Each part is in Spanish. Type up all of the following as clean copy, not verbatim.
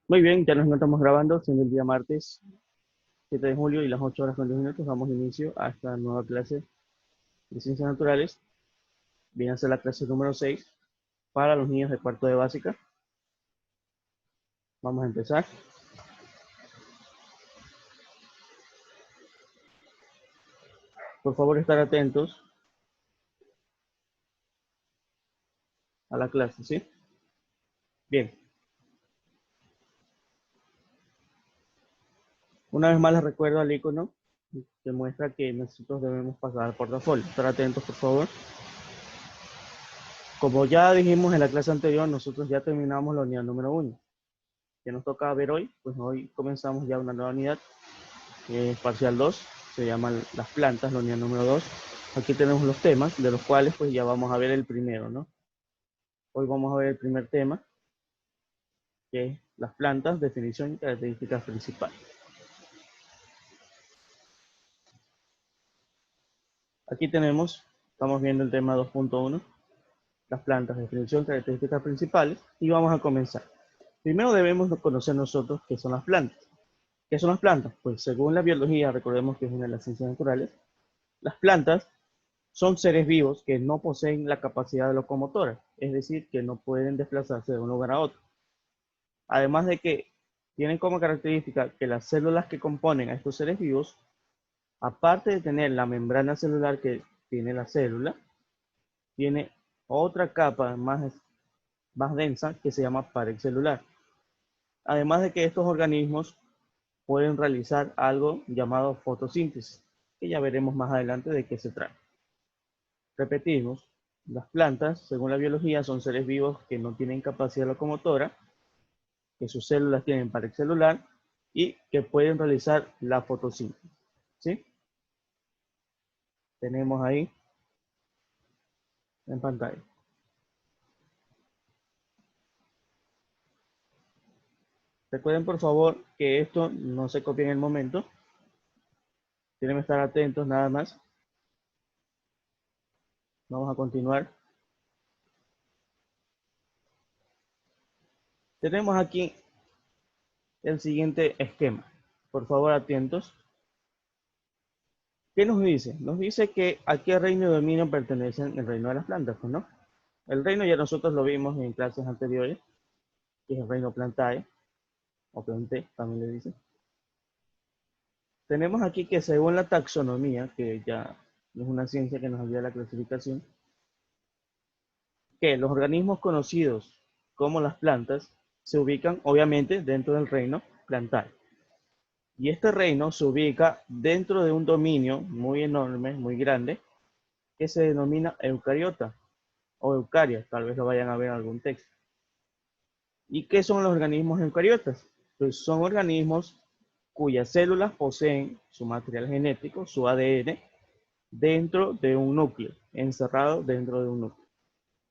Muy bien, ya nos encontramos grabando, siendo el día martes 7 de julio y las 8 horas con 10 minutos. Damos inicio a esta nueva clase de Ciencias Naturales. Viene a ser la clase número 6 para los niños de cuarto de básica. Vamos a empezar. Por favor, estar atentos a la clase, ¿sí? Bien. Una vez más les recuerdo al icono que muestra que nosotros debemos pasar al portafolio. Estar atentos, por favor. Como ya dijimos en la clase anterior, nosotros ya terminamos la unidad número 1. Que nos toca ver hoy, pues hoy comenzamos ya una nueva unidad, que es parcial 2, se llaman las plantas, la unidad número 2. Aquí tenemos los temas, de los cuales pues ya vamos a ver el primero, ¿no? Hoy vamos a ver el primer tema, que es las plantas, definición y características principales. Aquí tenemos, estamos viendo el tema 2.1, las plantas, definición, características principales, y vamos a comenzar. Primero debemos conocer nosotros qué son las plantas. ¿Qué son las plantas? Pues según la biología, recordemos que es una de las ciencias naturales, las plantas son seres vivos que no poseen la capacidad de locomotora, es decir, que no pueden desplazarse de un lugar a otro. Además de que tienen como característica que las células que componen a estos seres vivos, aparte de tener la membrana celular que tiene la célula, tiene otra capa más densa que se llama pared celular. Además de que estos organismos pueden realizar algo llamado fotosíntesis, que ya veremos más adelante de qué se trata. Repetimos, las plantas, según la biología, son seres vivos que no tienen capacidad locomotora, que sus células tienen pared celular y que pueden realizar la fotosíntesis. ¿Sí? Tenemos ahí en pantalla. Recuerden por favor que esto no se copia en el momento. Tienen que estar atentos nada más. Vamos a continuar. Tenemos aquí el siguiente esquema. Por favor, atentos. ¿Qué nos dice? Nos dice que a qué reino de dominio pertenecen el reino de las plantas, pues, ¿no? El reino ya nosotros lo vimos en clases anteriores, que es el reino Plantae, o Plantae, también le dicen. Tenemos aquí que según la taxonomía, que ya es una ciencia que nos ayuda a la clasificación, que los organismos conocidos como las plantas se ubican obviamente dentro del reino Plantae. Y este reino se ubica dentro de un dominio muy enorme, muy grande, que se denomina eucariota o eucaria, tal vez lo vayan a ver en algún texto. ¿Y qué son los organismos eucariotas? Pues son organismos cuyas células poseen su material genético, su ADN, dentro de un núcleo, encerrado dentro de un núcleo.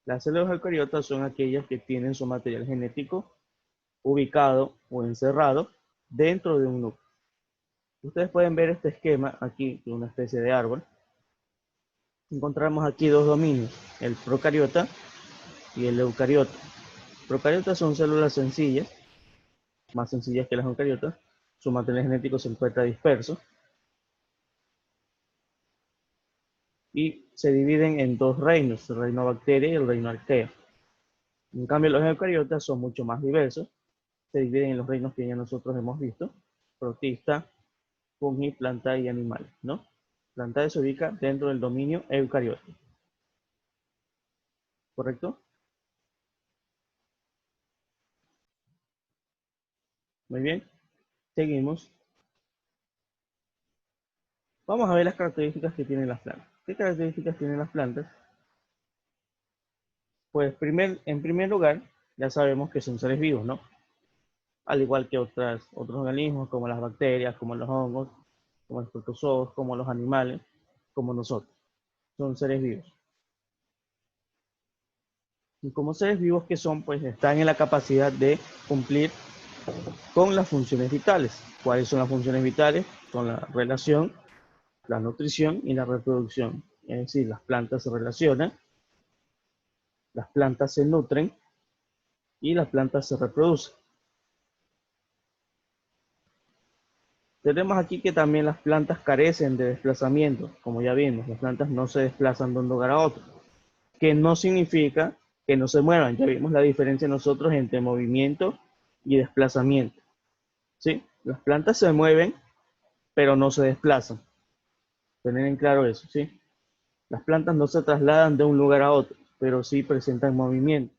Las células eucariotas son aquellas que tienen su material genético ubicado o encerrado dentro de un núcleo. Ustedes pueden ver este esquema aquí de una especie de árbol. Encontramos aquí dos dominios, el procariota y el eucariota. Procariotas son células sencillas, más sencillas que las eucariotas. Su material genético se encuentra disperso y se dividen en dos reinos, el reino bacteria y el reino arquea. En cambio, los eucariotas son mucho más diversos, se dividen en los reinos que ya nosotros hemos visto, protista, fungi, planta y animal, ¿no? Planta se ubica dentro del dominio eucariota. ¿Correcto? Muy bien. Seguimos. Vamos a ver las características que tienen las plantas. ¿Qué características tienen las plantas? Pues en primer lugar, ya sabemos que son seres vivos, ¿no? Al igual que otros organismos como las bacterias, como los hongos, como los protozoos, como los animales, como nosotros. Son seres vivos. Y como seres vivos que son, pues están en la capacidad de cumplir con las funciones vitales. ¿Cuáles son las funciones vitales? Son la relación, la nutrición y la reproducción. Es decir, las plantas se relacionan, las plantas se nutren y las plantas se reproducen. Tenemos aquí que también las plantas carecen de desplazamiento, como ya vimos, las plantas no se desplazan de un lugar a otro, que no significa que no se muevan. Ya vimos la diferencia nosotros entre movimiento y desplazamiento, ¿sí? Las plantas se mueven, pero no se desplazan. Tener en claro eso, ¿sí? Las plantas no se trasladan de un lugar a otro, pero sí presentan movimiento.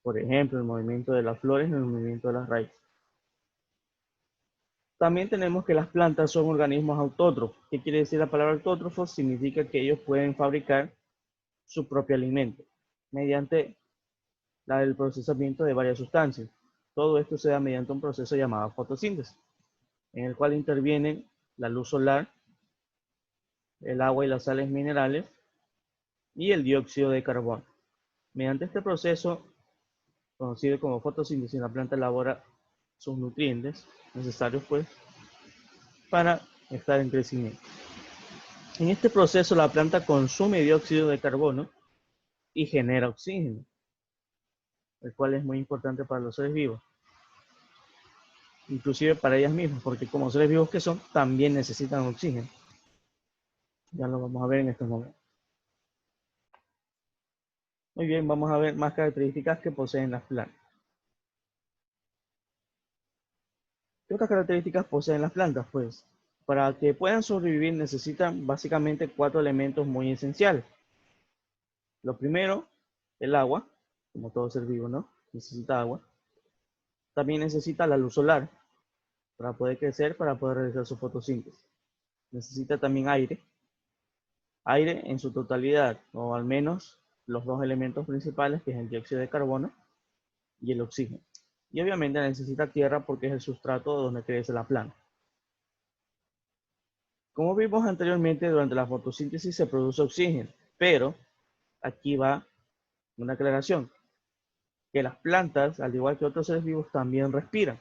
Por ejemplo, el movimiento de las flores y el movimiento de las raíces. También tenemos que las plantas son organismos autótrofos. ¿Qué quiere decir la palabra autótrofo? Significa que ellos pueden fabricar su propio alimento mediante el procesamiento de varias sustancias. Todo esto se da mediante un proceso llamado fotosíntesis, en el cual intervienen la luz solar, el agua y las sales minerales y el dióxido de carbono. Mediante este proceso, conocido como fotosíntesis, la planta elabora sus nutrientes necesarios pues para estar en crecimiento. En este proceso la planta consume dióxido de carbono y genera oxígeno, el cual es muy importante para los seres vivos, inclusive para ellas mismas, porque como seres vivos que son, también necesitan oxígeno. Ya lo vamos a ver en estos momentos. Muy bien, vamos a ver más características que poseen las plantas. ¿Qué otras características poseen las plantas? Pues para que puedan sobrevivir necesitan básicamente 4 elementos muy esenciales. Lo primero, el agua, como todo ser vivo, ¿no? Necesita agua. También necesita la luz solar para poder crecer, para poder realizar su fotosíntesis. Necesita también aire en su totalidad, o al menos los dos elementos principales, que es el dióxido de carbono y el oxígeno. Y obviamente necesita tierra porque es el sustrato donde crece la planta. Como vimos anteriormente, durante la fotosíntesis se produce oxígeno, pero aquí va una aclaración, que las plantas, al igual que otros seres vivos, también respiran,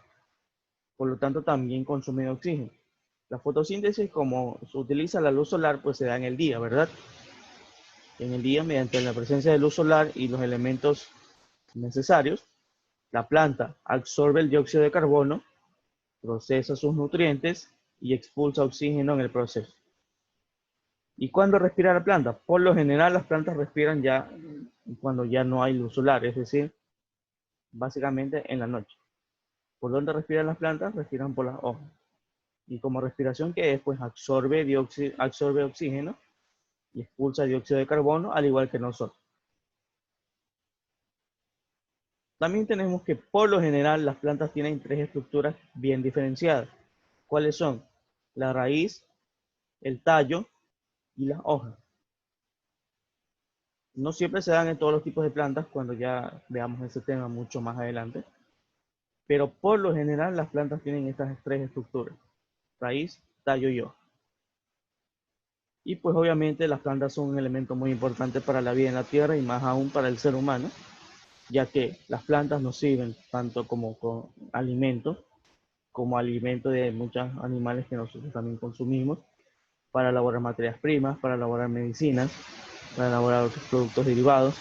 por lo tanto también consumen oxígeno. La fotosíntesis, como se utiliza la luz solar, pues se da en el día, ¿verdad? En el día, mediante la presencia de luz solar y los elementos necesarios, la planta absorbe el dióxido de carbono, procesa sus nutrientes y expulsa oxígeno en el proceso. ¿Y cuándo respira la planta? Por lo general las plantas respiran ya cuando ya no hay luz solar, es decir, básicamente en la noche. ¿Por dónde respiran las plantas? Respiran por las hojas. Y como respiración que es, pues absorbe oxígeno y expulsa dióxido de carbono, al igual que nosotros. También tenemos que por lo general las plantas tienen 3 estructuras bien diferenciadas. ¿Cuáles son? La raíz, el tallo y las hojas. No siempre se dan en todos los tipos de plantas, cuando ya veamos ese tema mucho más adelante, pero por lo general las plantas tienen estas 3 estructuras: raíz, tallo y hoja. Y pues obviamente las plantas son un elemento muy importante para la vida en la tierra y más aún para el ser humano, ya que las plantas nos sirven tanto como alimento, como alimento de muchos animales que nosotros también consumimos, para elaborar materias primas, para elaborar medicinas, para elaborar otros productos derivados,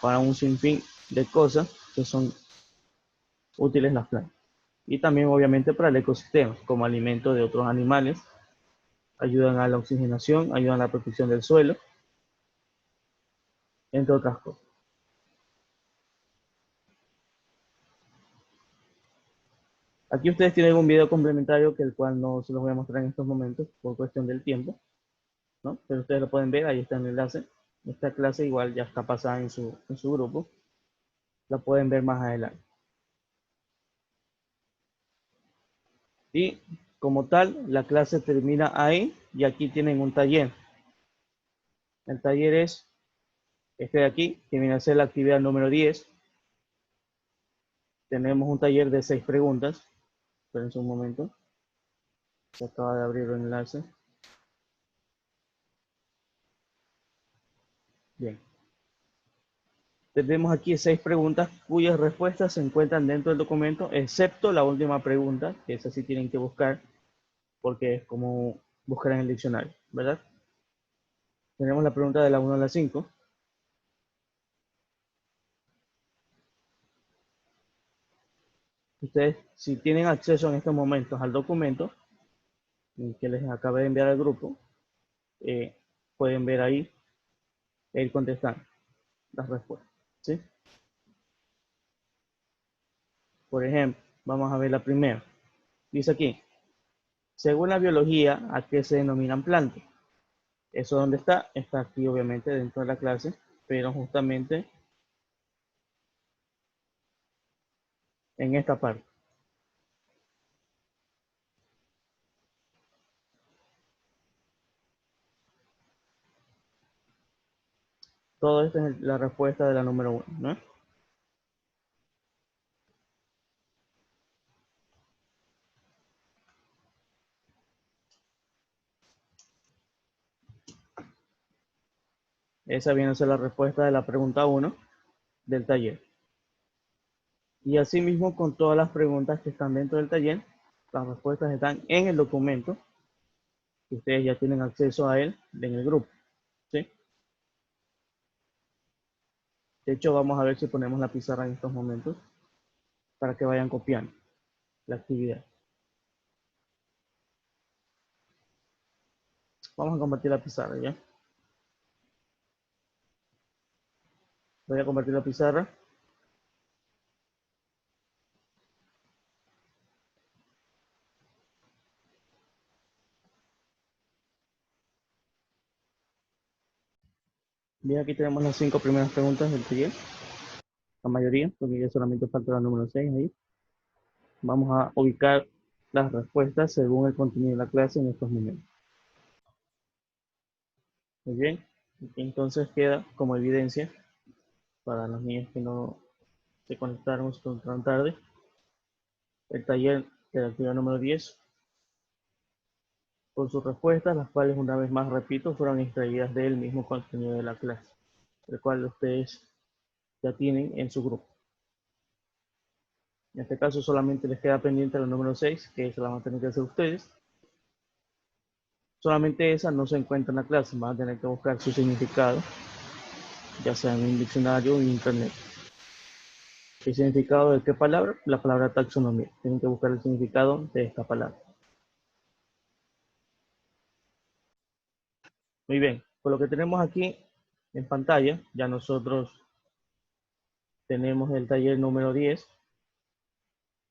para un sinfín de cosas que son útiles las plantas. Y también obviamente para el ecosistema, como alimento de otros animales, ayudan a la oxigenación, ayudan a la protección del suelo, entre otras cosas. Aquí ustedes tienen un video complementario que el cual no se los voy a mostrar en estos momentos por cuestión del tiempo, ¿no? Pero ustedes lo pueden ver, ahí está el enlace. Esta clase igual ya está pasada en su grupo, la pueden ver más adelante. Y como tal, la clase termina ahí y aquí tienen un taller. El taller es este de aquí, que viene a ser la actividad número 10. Tenemos un taller de 6 preguntas. Esperen un momento. Se acaba de abrir el enlace. Bien. Tenemos aquí 6 preguntas cuyas respuestas se encuentran dentro del documento, excepto la última pregunta, que esa sí tienen que buscar, porque es como buscar en el diccionario, ¿verdad? Tenemos la pregunta de la 1 a la 5. Ustedes, si tienen acceso en estos momentos al documento que les acabé de enviar al grupo, eh, pueden ver ahí e ir contestando las respuestas, ¿sí? Por ejemplo, vamos a ver la primera. Dice aquí, según la biología, ¿a qué se denominan plantas? Eso donde está aquí obviamente dentro de la clase, pero justamente en esta parte. Todo esto es la respuesta de la número 1, ¿no? Esa viene a ser la respuesta de la pregunta 1 del taller. Y asimismo con todas las preguntas que están dentro del taller, las respuestas están en el documento, que ustedes ya tienen acceso a él en el grupo, ¿sí? De hecho, vamos a ver si ponemos la pizarra en estos momentos para que vayan copiando la actividad. Vamos a compartir la pizarra, ¿ya? Voy a compartir la pizarra. Bien, aquí tenemos las 5 primeras preguntas del taller, la mayoría, porque ya solamente falta la número 6 ahí. Vamos a ubicar las respuestas según el contenido de la clase en estos momentos. Muy bien, entonces queda como evidencia para los niños que no se conectaron tan tarde, el taller de la actividad número 10, con sus respuestas, las cuales una vez más repito, fueron extraídas del mismo contenido de la clase, el cual ustedes ya tienen en su grupo. En este caso solamente les queda pendiente la número 6, que se la van a tener que hacer ustedes. Solamente esa no se encuentra en la clase, van a tener que buscar su significado, ya sea en un diccionario o en internet. ¿El significado de qué palabra? La palabra taxonomía. Tienen que buscar el significado de esta palabra. Muy bien, por lo que tenemos aquí en pantalla, ya nosotros tenemos el taller número 10,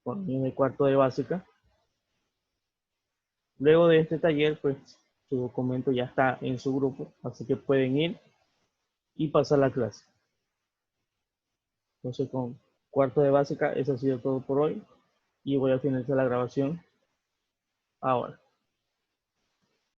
con niños de cuarto de básica. Luego de este taller, pues su documento ya está en su grupo, así que pueden ir y pasar la clase. Entonces, con cuarto de básica, eso ha sido todo por hoy y voy a finalizar la grabación ahora.